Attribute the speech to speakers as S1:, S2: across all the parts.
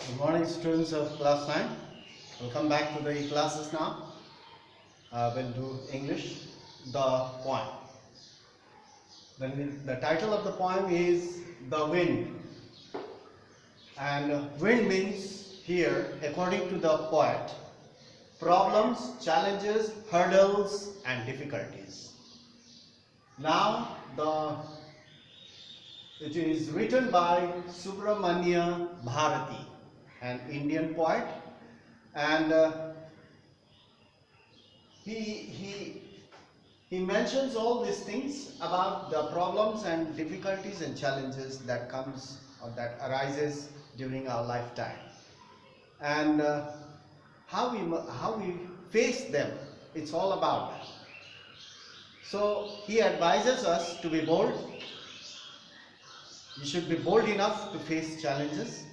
S1: Good morning, students of class 9. Welcome back to the classes now. We'll do English, the poem. The title of the poem is The Wind. And wind means here, according to the poet, problems, challenges, hurdles and difficulties. Now, it is written by Subramanya Bharati, an Indian poet, and he mentions all these things about the problems and difficulties and challenges that comes or that arises during our lifetime, and how we face them. It's all about that. So he advises us to be bold. You should be bold enough to face challenges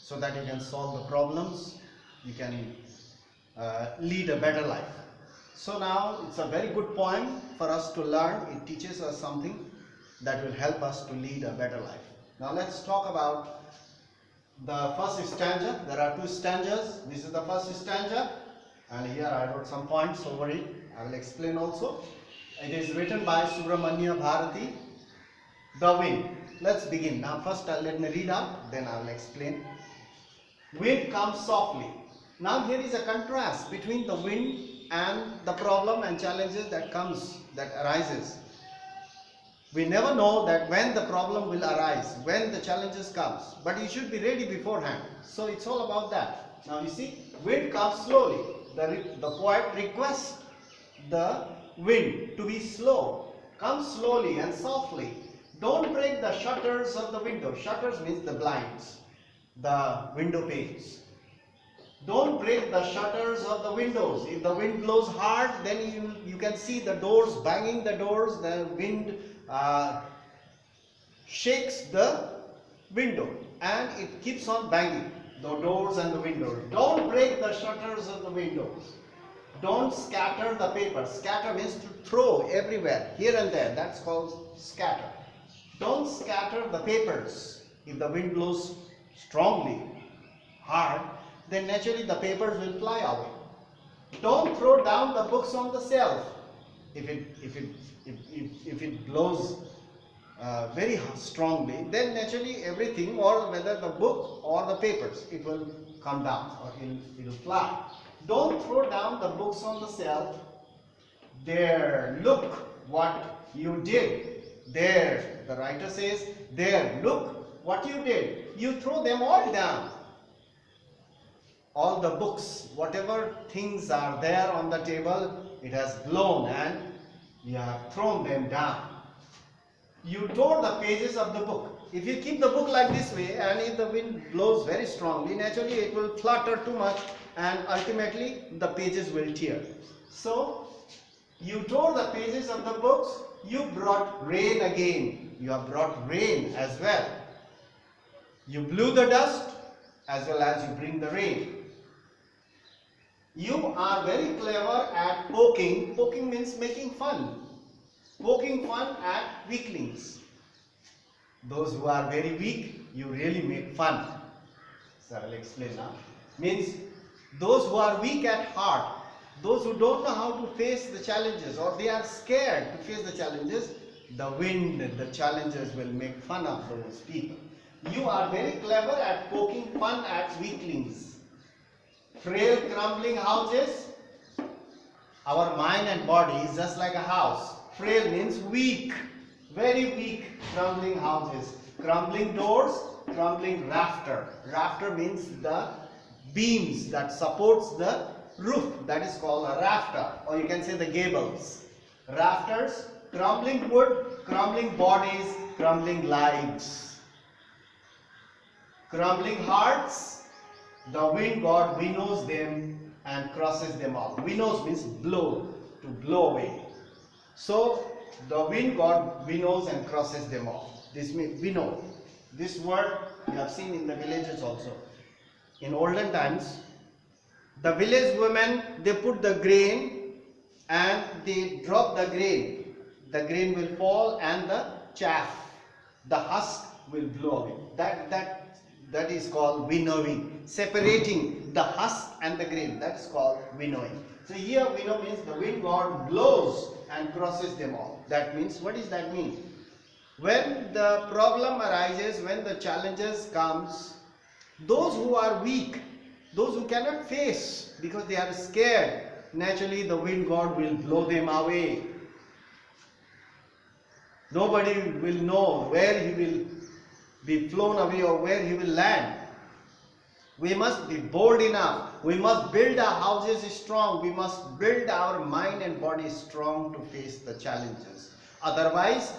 S1: so that you can solve the problems, you can lead a better life. So now it's a very good poem for us to learn. It teaches us something that will help us to lead a better life. Now let's talk about the first stanza. There are two stanzas. This is the first stanza, and here I wrote some points over it. I will explain also. It is written by Subramanya Bharati, The Wind. Let's begin. Now first let me read out, then I will explain. Wind comes softly. Now here is a contrast between the wind and the problem and challenges that arises. We never know that when the problem will arise, when the challenges comes, but you should be ready beforehand. So it's all about that. Now you see, wind comes slowly. The poet requests the wind to be slow. Come slowly and softly. Don't break the shutters of the window. Shutters means the blinds, the window panes. Don't break the shutters of the windows. If the wind blows hard, then you can see the doors, banging the doors. The wind shakes the window and it keeps on banging the doors and the windows. Don't break the shutters of the windows. Don't scatter the paper. Scatter means to throw everywhere, here and there. That's called scatter. Don't scatter the papers. If the wind blows strongly, hard, then naturally the papers will fly away. Don't throw down the books on the shelf. If it blows very strongly, then naturally everything, or whether the book or the papers, it will come down or it will fly. Don't throw down the books on the shelf. There, look what you did. There, the writer says, there, look what you did. You throw them all down. All the books, whatever things are there on the table, it has blown and you have thrown them down. You tore the pages of the book. If you keep the book like this way, and if the wind blows very strongly, naturally it will flutter too much and ultimately the pages will tear. So, you tore the pages of the books. You brought rain again. You have brought rain as well. You blew the dust as well as you bring the rain. You are very clever at poking. Poking means making fun. Poking fun at weaklings. Those who are very weak, you really make fun. So I will explain now. Means those who are weak at heart, those who don't know how to face the challenges, or they are scared to face the challenges, the wind, the challenges will make fun of those people. You are very clever at poking fun at weaklings. Frail, crumbling houses. Our mind and body is just like a house. Frail means weak, very weak, crumbling houses. Crumbling doors, crumbling rafter. Rafter means the beams that supports the roof. That is called a rafter, or you can say the gables. Rafters, crumbling wood, crumbling bodies, crumbling lives. Crumbling hearts, the wind god winnows them and crosses them out. Winnows means blow, to blow away. So the wind god winnows and crosses them off. This means winnow. This word you have seen in the villages also. In olden times, the village women, they put the grain and they drop the grain. The grain will fall and the chaff, the husk will blow away. that is called winnowing. Separating the husk and the grain, that is called winnowing. So here winnow means the wind god blows and crushes them all. That means, what does that mean? When the problem arises, when the challenges comes, those who are weak, those who cannot face because they are scared, naturally the wind god will blow them away. Nobody will know where he will be flown away or where he will land. We must be bold enough. We must build our houses strong. We must build our mind and body strong to face the challenges. Otherwise,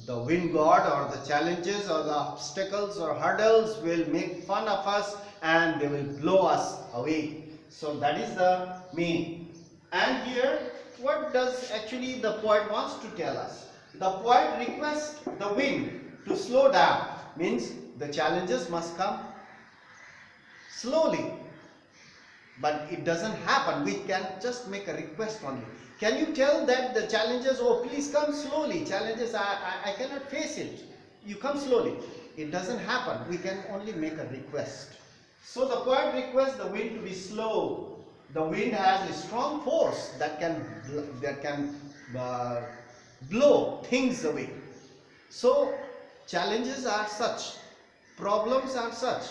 S1: the wind god or the challenges or the obstacles or hurdles will make fun of us and they will blow us away. So that is the meaning. And here, what does actually the poet wants to tell us? The poet requests the wind to slow down. Means the challenges must come slowly. But it doesn't happen. We can just make a request only. Can you tell that the challenges, oh please come slowly. Challenges, I cannot face it. You come slowly. It doesn't happen. We can only make a request. So the poet requests the wind to be slow. The wind has a strong force that can blow things away. So challenges are such, problems are such.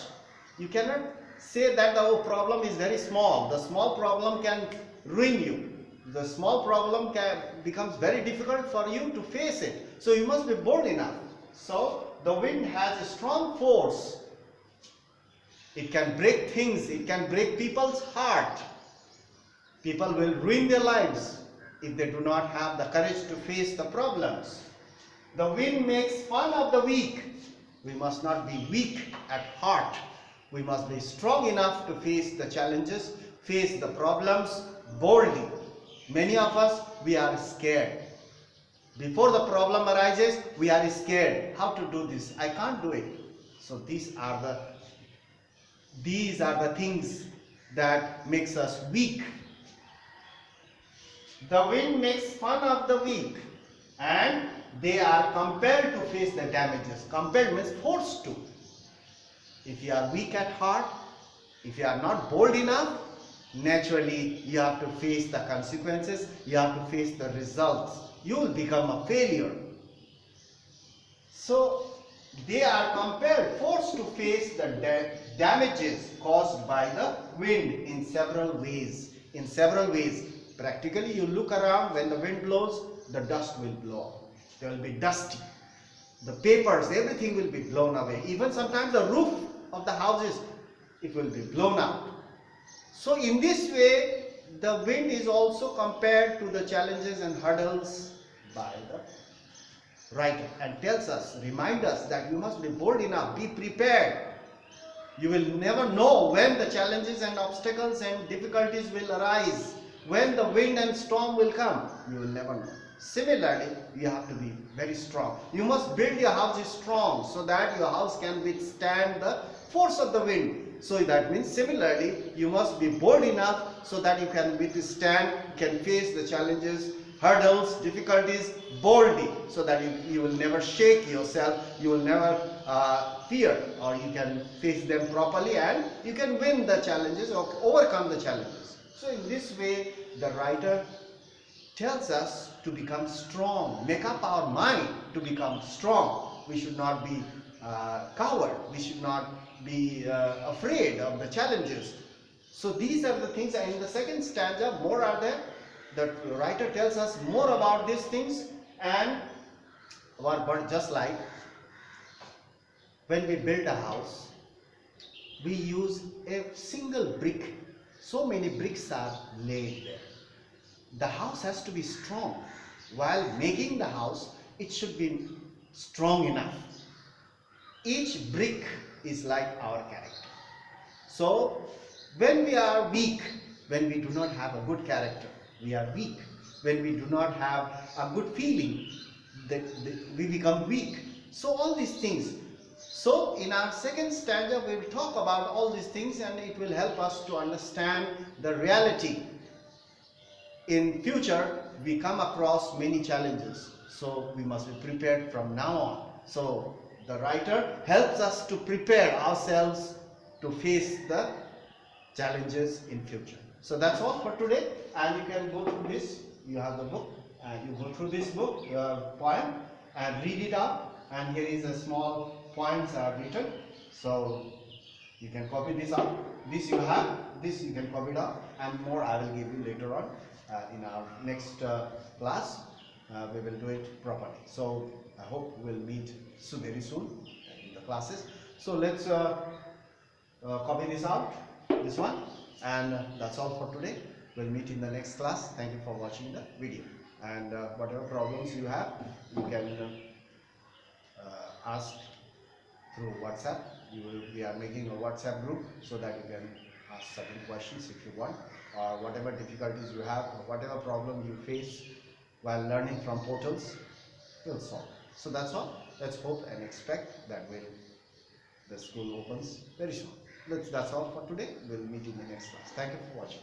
S1: You cannot say that the problem is very small. The small problem can ruin you. The small problem becomes very difficult for you to face it. So you must be bold enough. So the wind has a strong force. It can break things. It can break people's heart. People will ruin their lives if they do not have the courage to face the problems. The wind makes fun of the weak. We must not be weak at heart. We must be strong enough to face the challenges, face the problems boldly. Many of us, we are scared. Before the problem arises, we are scared. How to do this? I can't do it. So these are the things that makes us weak. The wind makes fun of the weak, and they are compelled to face the damages. Compelled means forced to. If you are weak at heart, if you are not bold enough, naturally you have to face the consequences, you have to face the results. You will become a failure. So they are compelled, forced to face the damages caused by the wind in several ways. In several ways. Practically, you look around, when the wind blows, the dust will blow. There will be dusty. The papers, everything will be blown away. Even sometimes the roof of the houses, it will be blown out. So in this way, the wind is also compared to the challenges and hurdles by the writer, and tells us, remind us that you must be bold enough, be prepared. You will never know when the challenges and obstacles and difficulties will arise. When the wind and storm will come, you will never know. Similarly, you have to be very strong. You must build your house strong so that your house can withstand the force of the wind. So that means similarly, you must be bold enough so that you can withstand, can face the challenges, hurdles, difficulties boldly, so that you will never shake yourself, you will never fear, or you can face them properly and you can win the challenges or overcome the challenges. So in this way, the writer tells us to become strong, make up our mind to become strong. We should not be coward, we should not be afraid of the challenges. So these are the things. In the second stanza, more are there. The writer tells us more about these things, and just like when we build a house, we use a single brick. So many bricks are laid there. The house has to be strong. While making the house, it should be strong enough. Each brick is like our character. So when we are weak, when we do not have a good character, we are weak. When we do not have a good feeling, we become weak. So all these things. So in our second stanza, we will talk about all these things, and it will help us to understand the reality. In future, we come across many challenges. So we must be prepared from now on. So the writer helps us to prepare ourselves to face the challenges in future. So that's all for today, and you can go through this. You have the book, and you go through this book, your poem, and read it out. And here is a small poems are written. So you can copy this out. This you have. This you can copy it out, and more I will give you later on in our next class. We will do it properly. So I hope we'll meet very soon in the classes. So let's copy this out, this one, and that's all for today. We'll meet in the next class. Thank you for watching the video, and whatever problems you have, you can ask through WhatsApp. We are making a WhatsApp group so that you can ask certain questions if you want, or whatever difficulties you have, or whatever problem you face while learning from portals, we'll solve. So that's all. Let's hope and expect that the school opens very soon. That's all for today. We'll meet in the next class. Thank you for watching.